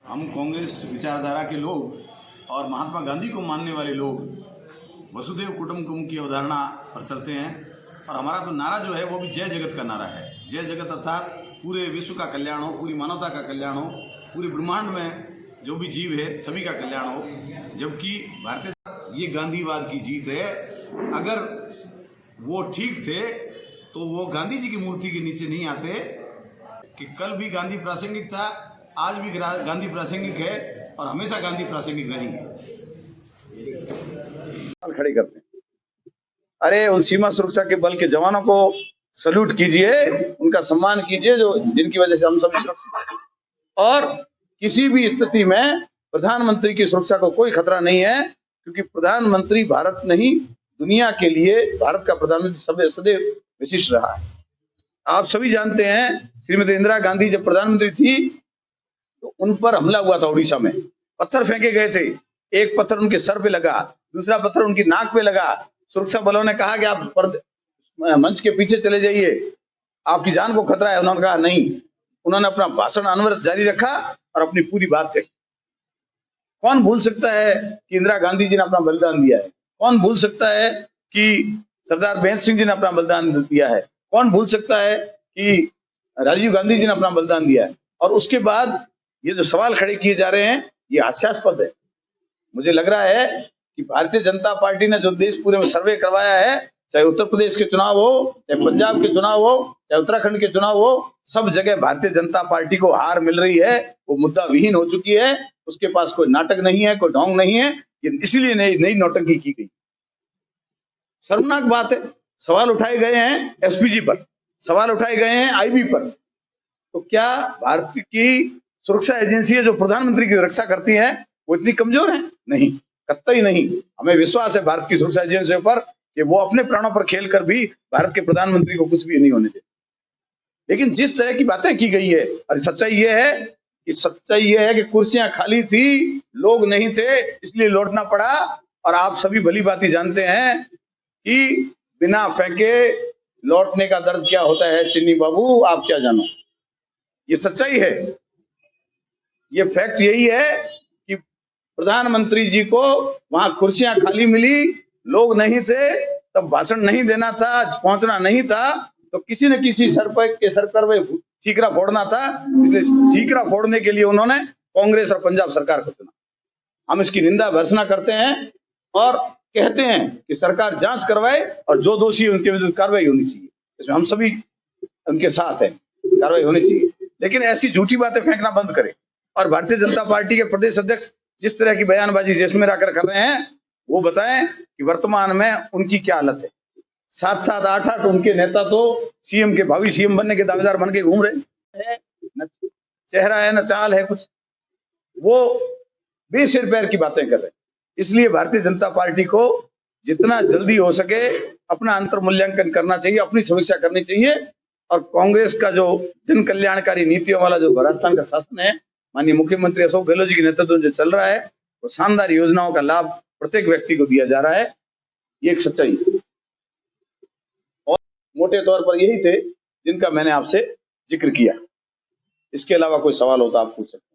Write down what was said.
हम कांग्रेस विचारधारा के लोग और महात्मा गांधी को मानने वाले लोग वसुधैव कुटुंबकम की अवधारणा पर चलते हैं और हमारा तो नारा जो है वो भी जय जगत का नारा है। जय जगत अर्थात पूरे विश्व का कल्याण हो, पूरी मानवता का कल्याण हो, पूरे ब्रह्मांड में जो भी जीव है सभी का कल्याण हो। जबकि भारतीय ये गांधीवाद की जीत है। अगर वो ठीक थे तो वो गांधी जी की मूर्ति के नीचे नहीं आते कि कल भी गांधी प्रासंगिक था, आज भी गांधी प्रासंगिक है और हमेशा गांधी प्रासंगिक रहेंगे। खड़े करते हैं। अरे उन सीमा सुरक्षा के बल के जवानों को सल्यूट कीजिए, उनका सम्मान कीजिए जो जिनकी वजह से हम सब सुरक्षित हैं। और किसी भी स्थिति में प्रधानमंत्री की सुरक्षा को कोई खतरा नहीं है, क्योंकि प्रधानमंत्री भारत नहीं दुनिया के लिए भारत का प्रधानमंत्री सदैव विशिष्ट रहा है। आप सभी जानते हैं श्रीमती इंदिरा गांधी जब प्रधानमंत्री थी तो उन पर हमला हुआ था उड़ीसा में, पत्थर फेंके गए थे। एक पत्थर उनके सर पे लगा, दूसरा पत्थर उनकी नाक पे लगा। सुरक्षा बलों ने कहा कि आप मंच के पीछे चले जाइए, आपकी जान को खतरा है। उन्होंने कहा नहीं। उन्होंने अपना भाषण अनवरत जारी रखा और अपनी पूरी बात कही। कौन भूल सकता है कि इंदिरा गांधी जी ने अपना बलिदान दिया है? कौन भूल सकता है कि सरदार बेंत सिंह जी ने अपना बलिदान दिया है? कौन भूल सकता है कि राजीव गांधी जी ने अपना बलिदान दिया है? और उसके बाद ये जो सवाल खड़े किए जा रहे हैं ये हास्यास्पद है। मुझे लग रहा है कि भारतीय जनता पार्टी ने जो देश पूरे में सर्वे करवाया है, चाहे उत्तर प्रदेश के चुनाव हो, चाहे पंजाब के चुनाव हो, चाहे उत्तराखंड के चुनाव हो, सब जगह भारतीय जनता पार्टी को हार मिल रही है। वो मुद्दा विहीन हो चुकी है, उसके पास कोई नाटक नहीं है, कोई ढोंग नहीं है। इसलिए नई नौटंकी की गई। शर्मनाक बात है। सवाल उठाए गए हैं एसपीजी पर, सवाल उठाए गए हैं आईबी पर। तो क्या भारत की सुरक्षा एजेंसी जो प्रधानमंत्री की रक्षा करती है वो इतनी कमजोर है? नहीं, कतई नहीं। हमें विश्वास है भारत की सुरक्षा एजेंसियों पर कि वो अपने प्राणों पर खेलकर भी भारत के प्रधानमंत्री को कुछ भी नहीं होने देते। लेकिन जिस तरह की बातें की गई है, और सच्चाई ये है कि कुर्सियां खाली थी, लोग नहीं थे, इसलिए लौटना पड़ा। और आप सभी भली भांति जानते हैं कि बिना फेंके लौटने का दर्द क्या होता है। चिन्नी बाबू आप क्या जानो, ये सच्चाई है। ये फैक्ट यही है कि प्रधानमंत्री जी को वहां कुर्सियां खाली मिली, लोग नहीं थे, तब भाषण नहीं देना था, पहुंचना नहीं था, तो किसी न किसी सर पर ठीकरा फोड़ना था। इसलिए ठीकरा फोड़ने के लिए उन्होंने कांग्रेस और पंजाब सरकार को चुना। हम इसकी निंदा भर्त्सना करते हैं और कहते हैं कि सरकार जांच करवाए और जो दोषी उनके विरुद्ध कार्रवाई होनी चाहिए। इसमें हम सभी उनके साथ हैं, कार्रवाई होनी चाहिए। लेकिन ऐसी झूठी बातें फेंकना बंद करें। और भारतीय जनता पार्टी के प्रदेश अध्यक्ष जिस तरह की बयानबाजी देश में रहकर कर रहे हैं, वो बताएं कि वर्तमान में उनकी क्या हालत है। 7-7, 8-8 उनके नेता तो सीएम के भावी सीएम बनने के दावेदार बन के घूम रहे हैं। न चेहरा है न चाल है कुछ। वो बेसिर पैर की बातें कर रहे हैं। इसलिए भारतीय जनता पार्टी को जितना जल्दी हो सके अपना अंतर्मूल्यांकन करना चाहिए, अपनी समीक्षा करनी चाहिए। और कांग्रेस का जो जन कल्याणकारी नीतियों वाला जो राजस्थान का शासन है, माननीय मुख्यमंत्री अशोक गहलोत जी के नेतृत्व में जो चल रहा है, वो शानदार योजनाओं का लाभ प्रत्येक व्यक्ति को दिया जा रहा है। ये एक सच्चाई है। और मोटे तौर पर यही थे जिनका मैंने आपसे जिक्र किया। इसके अलावा कोई सवाल हो तो आप पूछ सकते हैं।